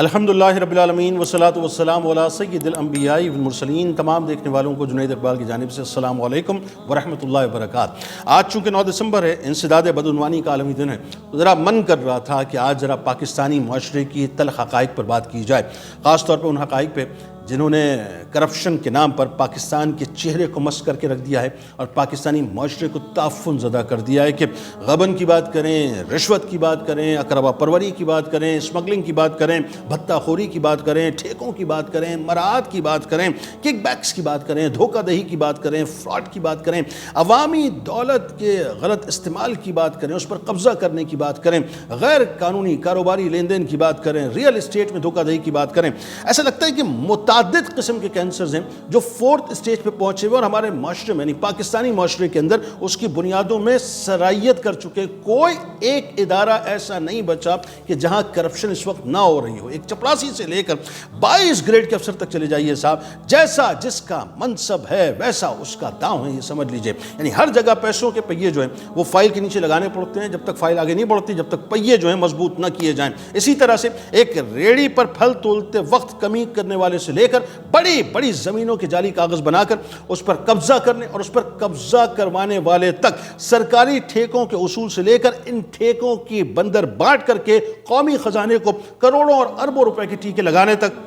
الحمدللہ رب العالمین والصلاۃ والسلام علی سید الانبیاء والمرسلین۔ تمام دیکھنے والوں کو جنید اقبال کی جانب سے السلام علیکم ورحمۃ اللہ وبرکاتہ۔ آج چونکہ 9 دسمبر ہے، انسداد بدعنوانی کا عالمی دن ہے، تو ذرا من کر رہا تھا کہ آج ذرا پاکستانی معاشرے کی تلخ حقائق پر بات کی جائے، خاص طور پہ ان حقائق پہ جنہوں نے کرپشن کے نام پر پاکستان کے چہرے کو مسخ کر کے رکھ دیا ہے اور پاکستانی معاشرے کو تعفن زدہ کر دیا ہے۔ کہ غبن کی بات کریں، رشوت کی بات کریں، اقربا پروری کی بات کریں، اسمگلنگ کی بات کریں، بھتہ خوری کی بات کریں، ٹھیکوں کی بات کریں، مراعات کی بات کریں، کک بیکس کی بات کریں، دھوکہ دہی کی بات کریں، فراڈ کی بات کریں، عوامی دولت کے غلط استعمال کی بات کریں، اس پر قبضہ کرنے کی بات کریں، غیر قانونی کاروباری لین دین کی بات کریں، ریئل اسٹیٹ میں دھوکہ دہی کی بات کریں۔ ایسا لگتا ہے کہ متعدد قسم کے کینسرز ہیں جو 4th اسٹیج پہ پہنچے ہوئے اور ہمارے معاشرے میں، یعنی پاکستانی معاشرے کے اندر اس کی بنیادوں میں سرائیت کر چکے۔ کوئی ایک ادارہ ایسا نہیں بچا کہ جہاں کرپشن اس وقت نہ ہو رہی ہو۔ ایک چپراسی سے لے کر 22 گریڈ کے افسر تک چلے جائیے صاحب، جیسا جس کا منصب ہے ویسا اس کا داؤں ہے، یہ سمجھ لیجئے۔ یعنی ہر جگہ پیسوں کے پہیے جو ہیں وہ فائل کے نیچے لگانے پڑتے ہیں، جب تک فائل آگے نہیں بڑھتی، جب تک پہیے جو ہیں مضبوط نہ کیے جائیں۔ اسی طرح سے ایک ریڑھی پر پھل تولتے وقت کمی کرنے والے سے لے کر بڑی بڑی زمینوں کے جعلی کاغذ بنا کر اس پر قبضہ کرنے اور اس پر قبضہ کروانے والے تک، سرکاری ٹھیکوں کے اصول سے لے کر ان ٹھیکوں کی بندر بانٹ کر کے قومی خزانے کو کروڑوں اور اربوں روپے کے ٹیکے لگانے تک،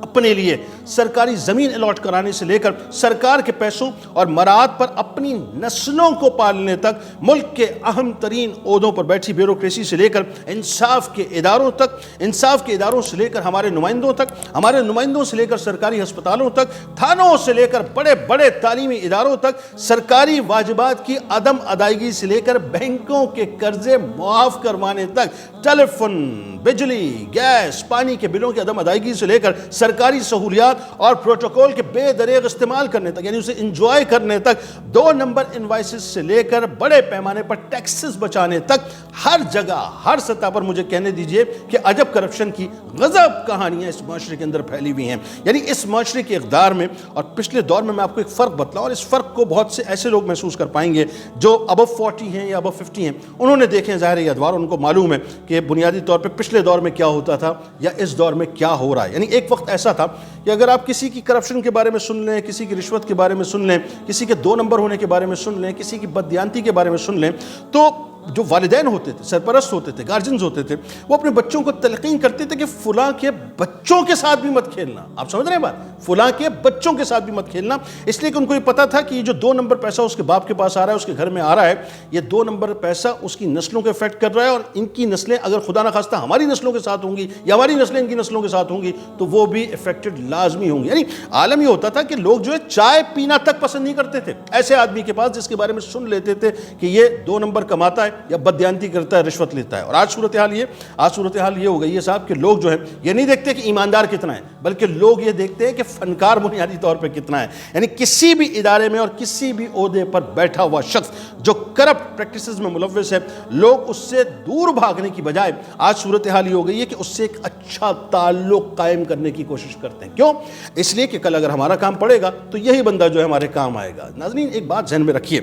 اپنے لیے سرکاری زمین الاٹ کرانے سے لے کر سرکار کے پیسوں اور مراعات پر اپنی نسلوں کو پالنے تک، ملک کے اہم ترین عہدوں پر بیٹھی بیوروکریسی سے لے کر انصاف کے اداروں تک، انصاف کے اداروں سے لے کر ہمارے نمائندوں تک، ہمارے نمائندوں سے لے کر سرکاری ہسپتالوں تک، تھانوں سے لے کر بڑے بڑے تعلیمی اداروں تک، سرکاری واجبات کی عدم ادائیگی سے لے کر بینکوں کے قرضے معاف کروانے تک، ٹیلی فون، بجلی، گیس، پانی کے بلوں کی عدم ادائیگی سے لے کر سرکاری سہولیات اور پروٹوکول کے بے دریغ استعمال کرنے تک، یعنی اسے انجوائے کرنے تک، 2 نمبر انوائسز سے لے کر بڑے پیمانے پر ٹیکسز بچانے تک، ہر جگہ ہر سطح پر مجھے کہنے دیجئے کہ عجب کرپشن کی غضب کہانیاں اس معاشرے کے اندر پھیلی ہوئی ہیں۔ یعنی اس معاشرے کے اقدار میں اور پچھلے دور میں آپ کو ایک فرق بتلاؤں، اور اس فرق کو بہت سے ایسے لوگ محسوس کر پائیں گے جو ابو 40 ہیں یا ابو 50 ہیں، انہوں نے دیکھیں ظاہر یہ ادوار، ان کو معلوم ہے کہ بنیادی طور پہ پچھلے دور میں کیا ہوتا تھا یا اس دور میں کیا ہو رہا ہے۔ یعنی ایک وقت ایسا تھا کہ اگر آپ کسی کی کرپشن کے بارے میں سن لیں، کسی کی رشوت کے بارے میں سن لیں، کسی کے 2 نمبر ہونے کے بارے میں سن لیں، کسی کی بددیانتی کے بارے میں سن لیں، تو جو والدین ہوتے تھے، سرپرست ہوتے تھے، گارجنز ہوتے تھے، وہ اپنے بچوں کو تلقین کرتے تھے کہ فلاں کے بچوں کے ساتھ بھی مت کھیلنا۔ آپ سمجھ رہے ہیں بات؟ فلاں کے بچوں کے ساتھ بھی مت کھیلنا، اس لیے کہ ان کو یہ پتا تھا کہ یہ جو 2 نمبر پیسہ اس کے باپ کے پاس آ رہا ہے، اس کے گھر میں آ رہا ہے، یہ 2 نمبر پیسہ اس کی نسلوں کو افیکٹ کر رہا ہے، اور ان کی نسلیں اگر خدا نہ خواستہ ہماری نسلوں کے ساتھ ہوں گی یا ہماری نسلیں ان کی نسلوں کے ساتھ ہوں گی تو وہ بھی افیکٹڈ لازمی ہوں گی۔ یعنی عالم یہ ہوتا تھا کہ لوگ جو ہے چائے پینا تک پسند نہیں کرتے تھے ایسے آدمی کے پاس جس کے بارے میں سن لیتے تھے کہ یہ 2 نمبر کماتا ہے یا بددیانتی کرتا ہے، رشوت لیتا ہے۔ اور آج صورتحال یہ ہو گئی ہے صاحب کہ لوگ جو ہے یہ نہیں دیکھتے کہ ایماندار کتنا ہے، بلکہ لوگ یہ دیکھتے ہیں کہ فنکار بنیادی طور پہ کتنا ہے۔ یعنی کسی بھی ادارے میں اور کسی بھی عہدے پر بیٹھا ہوا شخص جو کرپٹ پریکٹسز میں ملوث ہے، لوگ اس سے دور بھاگنے کی بجائے آج صورتحال یہ ہو گئی ہے کہ اس سے ایک اچھا تعلق قائم کرنے کی کوشش کرتے ہیں۔ کیوں؟ اس لیے کہ کل اگر ہمارا کام پڑے گا تو یہی بندہ جو ہے ہمارے کام آئے گا۔ ناظرین ایک بات ذہن میں رکھیے،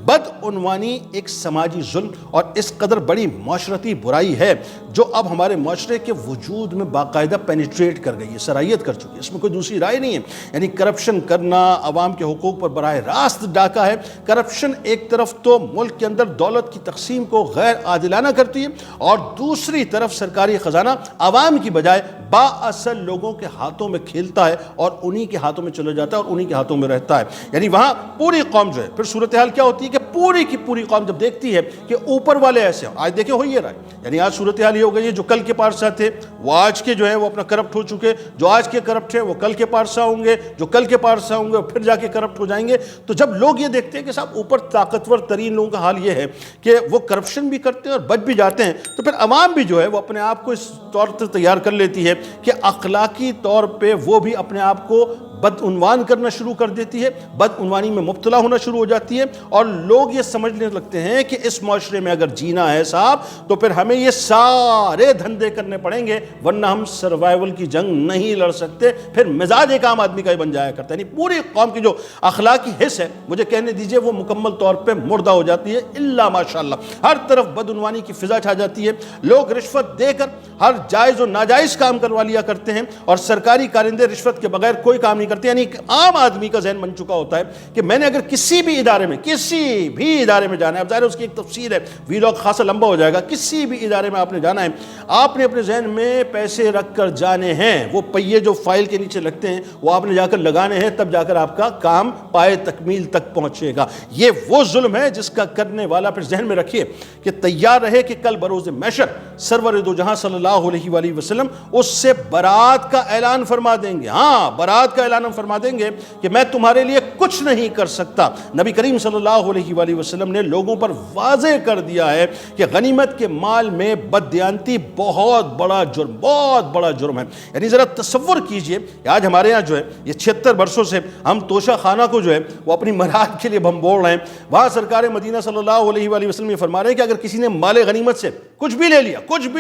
بدعنوانی ایک سماجی ظلم اور اس قدر بڑی معاشرتی برائی ہے جو اب ہمارے معاشرے کے وجود میں باقاعدہ پینیٹریٹ کر گئی ہے، سرائیت کر چکی ہے، اس میں کوئی دوسری رائے نہیں ہے۔ یعنی کرپشن کرنا عوام کے حقوق پر براہ راست ڈاکہ ہے۔ کرپشن ایک طرف تو ملک کے اندر دولت کی تقسیم کو غیر عادلانہ کرتی ہے، اور دوسری طرف سرکاری خزانہ عوام کی بجائے بااصل لوگوں کے ہاتھوں میں کھیلتا ہے اور انہی کے ہاتھوں میں چلا جاتا ہے اور انہی کے ہاتھوں میں رہتا ہے۔ یعنی وہاں پوری قوم جو ہے، پھر صورتحال کیا ہوتی ہے کہ پوری کی پوری قوم جب دیکھتی ہے کہ اوپر والے ایسے ہیں، آج دیکھیں ہو یہ رہا ہے، یعنی آج صورتحال یہ ہو گئی ہے، جو کل کے پارسا تھے وہ آج کے جو ہے وہ اپنا کرپٹ ہو چکے، جو آج کے کرپٹ ہیں وہ کل کے پارسا ہوں گے، جو کل کے پارسا ہوں گے وہ پھر جا کے کرپٹ ہو جائیں گے۔ تو جب لوگ یہ دیکھتے ہیں کہ صاحب اوپر طاقتور ترین لوگوں کا حال یہ ہے کہ وہ کرپشن بھی کرتے ہیں اور بچ بھی جاتے ہیں، تو پھر عوام بھی جو ہے وہ اپنے آپ کو اس طور پر تیار کر لیتی ہے کہ اخلاقی طور پہ وہ بھی اپنے آپ کو بدعنوان کرنا شروع کر دیتی ہے، بدعنوانی میں مبتلا ہونا شروع ہو جاتی ہے، اور لوگ لوگ یہ سمجھنے لگتے ہیں کہ اس معاشرے میں اگر جینا ہے صاحب تو پھر ہمیں یہ سارے دھندے کرنے پڑیں گے ورنہ ہم سروائیول کی جنگ نہیں لڑ سکتے. پھر مزاج ایک عام آدمی کا ہی بن جایا کرتا ہے. یعنی پوری قوم کی جو اخلاقی حص ہے مجھے کہنے دیجئے وہ مکمل طور پہ مردہ ہو جاتی ہے الا ماشاءاللہ. ہر طرف بدعنوانی کی فضا چھا جاتی ہے. لوگ رشوت دے کر ہر جائز و ناجائز کام کروا لیا کرتے ہیں اور سرکاری کارندے رشوت کے بغیر کوئی کام نہیں کرتے. یعنی ایک عام آدمی کا ذہن بن چکا ہوتا ہے کہ میں نے اگر کسی بھی ادارے میں جانا ہے, اب ظاہر اس کی ایک تفصیل ہے, ویلاگ خاصا لمبا ہو جائے گا, کسی بھی ادارے میں آپ نے جانا ہے, آپ نے اپنے ذہن میں پیسے رکھ کر جانے ہیں. وہ پہیے جو فائل کے نیچے لگتے ہیں وہ آپ نے جا کر لگانے ہیں, تب جا کر آپ کا کام پائے تکمیل تک پہنچے گا. یہ وہ ظلم ہے جس کا کرنے والا پھر ذہن میں رکھیے کہ تیار رہے کہ کل بروز محشر سرور دو جہاں صلی اللہ علیہ وآلہ وسلم اس سے برات کا اعلان فرما دیں گے. ہاں, برات کا اعلان فرما دیں گے کہ میں تمہارے لیے کچھ نہیں کر سکتا. نبی کریم صلی اللہ علیہ وآلہ وسلم نے لوگوں پر واضح کر دیا ہے کہ غنیمت کے مال میں بددیانتی بہت بڑا جرم ہے. یعنی ذرا تصور کیجئے کہ آج ہمارے ہاں جو ہے یہ 76 برسوں سے ہم توشہ خانہ کو جو ہے وہ اپنی مراد کے لیے بمبوڑ رہے ہیں. وہاں سرکار مدینہ صلی اللہ علیہ وآلہ وسلم یہ فرما رہے ہیں کہ اگر کسی نے مال غنیمت سے کچھ بھی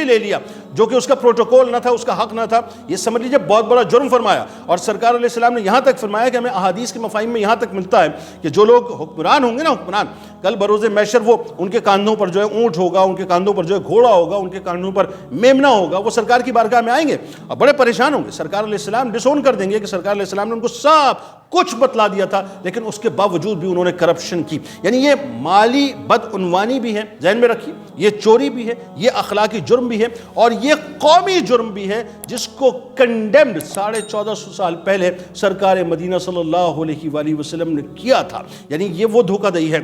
لے لیا جو کہ اس کا پروٹوکول نہ تھا, اس کا حق نہ تھا, یہ سمجھ لیجئے بہت بڑا جرم فرمایا. اور سرکار علیہ السلام نے یہاں تک فرمایا کہ ہمیں احادیث کے مفاہیم میں یہاں تک ملتا ہے کہ جو لوگ حکمران ہوں گے نا, حکمران, کل بروز محشر وہ ان کے کاندھوں پر جو ہے اونٹ ہوگا, ان کے کاندھوں پر جو ہے گھوڑا ہوگا, ان کے کاندھوں پر میمنا ہوگا, وہ سرکار کی بارگاہ میں آئیں گے اور بڑے پریشان ہوں گے. سرکار علیہ السلام ڈسون کر دیں گے کہ سرکار علیہ السلام نے ان کو سب کچھ بتلا دیا تھا لیکن اس کے باوجود بھی انہوں نے کرپشن کی. یعنی یہ مالی بدعنوانی بھی ہے, ذہن میں رکھیے, یہ چوری بھی ہے, یہ اخلاقی جرم بھی ہے اور یہ قومی جرم بھی ہے جس کو کنڈیمڈ 1450 سال پہلے سرکار مدینہ صلی اللہ علیہ وآلہ وسلم نے کیا تھا. یعنی یہ وہ دھوکہ دہی ہے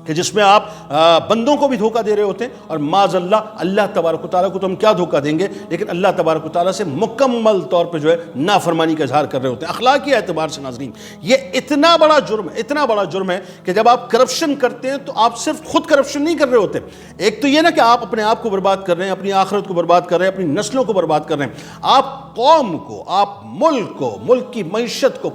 کہ جس میں آپ بندوں کو بھی دھوکہ دے رہے ہوتے ہیں اور معاذ اللہ تبارک و تعالیٰ کو تو ہم کیا دھوکہ دیں گے, لیکن اللہ تبارک و تعالیٰ سے مکمل طور پہ جو ہے نافرمانی کا اظہار کر رہے ہوتے ہیں. اخلاقی اعتبار سے ناظرین یہ اتنا بڑا جرم ہے کہ جب آپ کرپشن کرتے ہیں تو آپ صرف خود کرپشن نہیں کر رہے ہوتے. ایک تو یہ نا کہ آپ اپنے آپ کو برباد کر رہے ہیں, اپنی آخرت کو برباد کر رہے ہیں, اپنی نسلوں کو برباد کر رہے ہیں, آپ قوم کو, آپ ملک کو, ملک کی معیشت کو,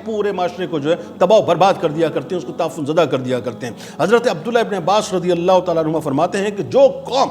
پورے معاشرے کو جو ہے تباہ و برباد کر دیا کرتے ہیں, اس کو تعفن زدہ کر دیا کرتے ہیں. حضرت عبداللہ ابن عباس رضی اللہ تعالیٰ عنہ فرماتے ہیں کہ جو قوم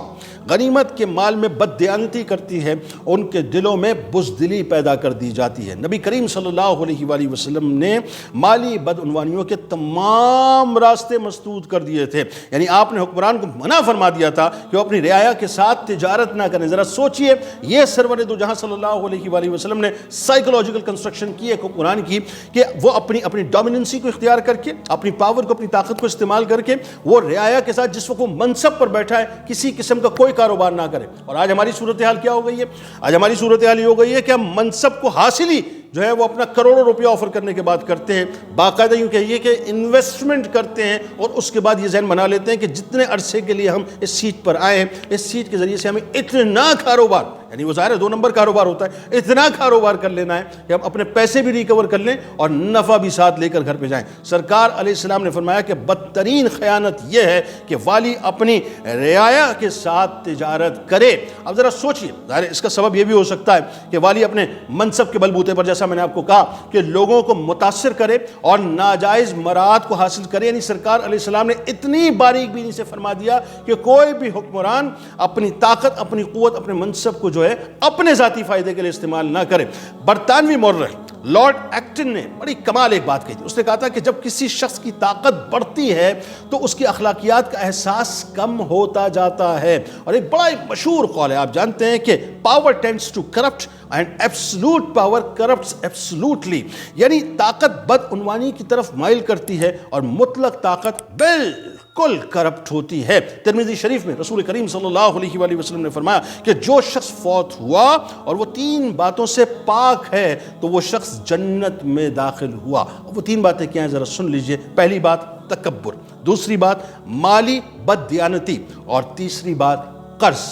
غنیمت کے مال میں بددیانتی کرتی ہے ان کے دلوں میں بزدلی پیدا کر دی جاتی ہے. نبی کریم صلی اللہ علیہ وآلہ وسلم نے مالی بدعنوانیوں کے تمام راستے مسدود کر دیے تھے. یعنی آپ نے حکمران کو منع فرما دیا تھا کہ وہ اپنی رعایا کے ساتھ تجارت نہ کریں. ذرا سوچئے, یہ سرور دو جہاں صلی اللہ علیہ وآلہ وسلم نے سائیکولوجیکل کنسٹرکشن کی ایک حکمران کی کہ وہ اپنی ڈومیننسی کو اختیار کر کے, اپنی پاور کو, اپنی طاقت کو استعمال کر کے وہ رعایا کے ساتھ جس وقت وہ منصب پر بیٹھا ہے کسی قسم کا کوئی کاروبار نہ کرے. اور آج ہماری صورتحال کیا ہو گئی ہے؟ آج ہماری صورتحال یہ ہو گئی ہے کہ ہم منصب کو حاصل ہی جو ہے وہ اپنا کروڑوں روپیہ آفر کرنے کے بعد کرتے ہیں, باقاعدہ یوں کہیے کہ انویسٹمنٹ کرتے ہیں اور اس کے بعد یہ ذہن بنا لیتے ہیں کہ جتنے عرصے کے لیے ہم اس سیٹ پر آئے ہیں اس سیٹ کے ذریعے سے ہمیں اتنا کاروبار, یعنی وہ ظاہر ہے 2 نمبر کاروبار ہوتا ہے, اتنا کاروبار کر لینا ہے کہ ہم اپنے پیسے بھی ریکور کر لیں اور نفع بھی ساتھ لے کر گھر پہ جائیں. سرکار علیہ السلام نے فرمایا کہ بدترین خیانت یہ ہے کہ والی اپنی رعایا کے ساتھ تجارت کرے. اب ذرا سوچئے, ظاہر ہے اس کا سبب یہ بھی ہو سکتا ہے کہ والی اپنے منصب کے بلبوتے پر, جیسا میں نے آپ کو کہا, کہ لوگوں کو متاثر کرے اور ناجائز مراد کو حاصل کرے. یعنی سرکار علیہ السلام نے اتنی باریک بینی سے فرما دیا کہ کوئی بھی حکمران اپنی طاقت, اپنی قوت, اپنے منصب کو جو ہے اپنے ذاتی فائدے کے لیے استعمال نہ کرے. برطانوی مورل لارڈ ایکٹن نے بڑی کمال ایک بات کہی تھی. اس نے کہا تھا کہ جب کسی شخص کی طاقت بڑھتی ہے تو اس کی اخلاقیات کا احساس کم ہوتا جاتا ہے. اور ایک بڑا مشہور قول ہے, آپ جانتے ہیں کہ power tends to corrupt and absolute power corrupts absolutely. یعنی طاقت بدعنوانی کی طرف مائل کرتی ہے اور مطلق طاقت بالکل کرپٹ ہوتی ہے. ترمذی شریف میں رسول کریم صلی اللہ علیہ وآلہ وسلم نے فرمایا کہ جو شخص فوت ہوا اور وہ 3 باتوں سے پاک ہے تو وہ شخص جنت میں داخل ہوا. وہ 3 باتیں کیا ہیں ذرا سن لیجئے. پہلی بات تکبر, دوسری بات مالی بددیانتی اور تیسری بات قرض.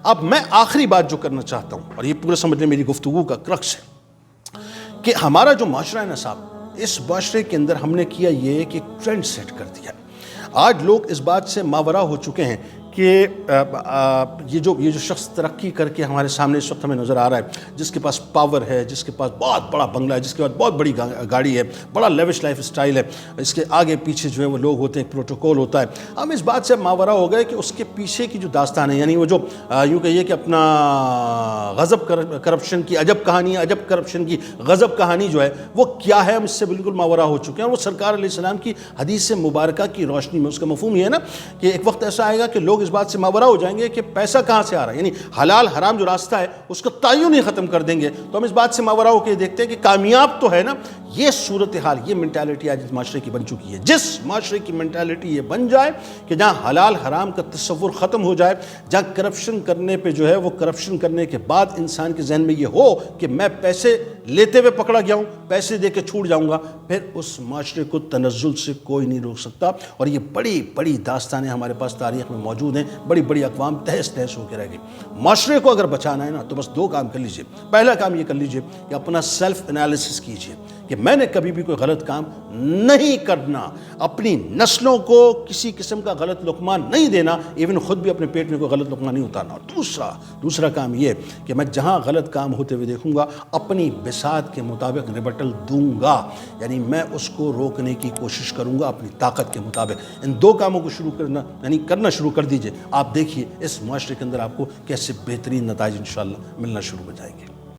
اب میں آخری بات جو کرنا چاہتا ہوں, اور یہ پورے سمجھنے میری گفتگو کا کرکس ہے, کہ ہمارا جو معاشرہ ہے نا صاحب, اس معاشرے کے اندر ہم نے کیا یہ کہ ایک ٹرینڈ سیٹ کر دیا. آج لوگ اس بات سے ماورا ہو چکے ہیں کہ یہ جو شخص ترقی کر کے ہمارے سامنے اس وقت ہمیں نظر آ رہا ہے، جس کے پاس پاور ہے، جس کے پاس بہت بڑا بنگلہ ہے، جس کے پاس بہت بڑی گاڑی ہے، بڑا لیوش لائف اسٹائل ہے، اس کے آگے پیچھے جو ہے وہ لوگ ہوتے ہیں، ایک پروٹوکول ہوتا ہے، ہم اس بات سے ماورا ہو گئے کہ اس کے پیچھے کی جو داستان ہے، یعنی وہ جو یوں کہیے کہ اپنا غضب کرپشن کی عجب کہانی، عجب کرپشن کی غضب کہانی جو ہے وہ کیا ہے، ہم اس سے بالکل ماورا ہو چکے ہیں۔ اور وہ سرکار علیہ السلام کی حدیث مبارکہ کی روشنی میں اس کا مفہوم یہ ہے نا کہ ایک وقت ایسا آئے گا کہ لوگ اس بات سے ماورا ہو جائیں گے کہ پیسہ کہاں سے آ رہا ہے، یعنی حلال حرام جو راستہ ہے اس کا تعین ہی ختم کر دیں گے۔ تو ہم اس بات سے ماورا ہو کے دیکھتے ہیں کہ کامیاب تو ہے نا، یہ صورتحال، یہ مینٹالٹی آج اس معاشرے کی بن چکی ہے۔ جس معاشرے کی مینٹالٹی یہ بن جائے کہ جہاں حلال حرام کا تصور ختم ہو جائے، جہاں کرپشن کرنے پہ جو ہے وہ کرپشن کرنے کے بعد انسان کے ذہن میں یہ ہو کہ میں پیسے لیتے ہوئے پکڑا گیا ہوں، پیسے دے کے چھوٹ جاؤں گا، پھر اس معاشرے کو تنزل سے کوئی نہیں روک سکتا۔ اور یہ بڑی بڑی داستانیں ہمارے پاس تاریخ میں موجود ہیں، بڑی بڑی اقوام تہس تہس ہو کے رہ گئی۔ معاشرے کو اگر بچانا ہے نا تو بس دو کام کر لیجئے۔ پہلا کام یہ کر لیجئے کہ اپنا سیلف انالیسس کیجئے کہ میں نے کبھی بھی کوئی غلط کام نہیں کرنا، اپنی نسلوں کو کسی قسم کا غلط لقمہ نہیں دینا، ایون خود بھی اپنے پیٹ میں کوئی غلط لقمہ نہیں اتارنا۔ اور دوسرا کام یہ کہ میں جہاں غلط کام ہوتے ہوئے دیکھوں گا اپنی بساط کے مطابق ریبٹل دوں گا، یعنی میں اس کو روکنے کی کوشش کروں گا اپنی طاقت کے مطابق۔ ان دو کاموں کو کرنا شروع کر دیجئے، آپ دیکھیے اس معاشرے کے اندر آپ کو کیسے بہترین نتائج انشاءاللہ ملنا شروع ہو جائیں گے۔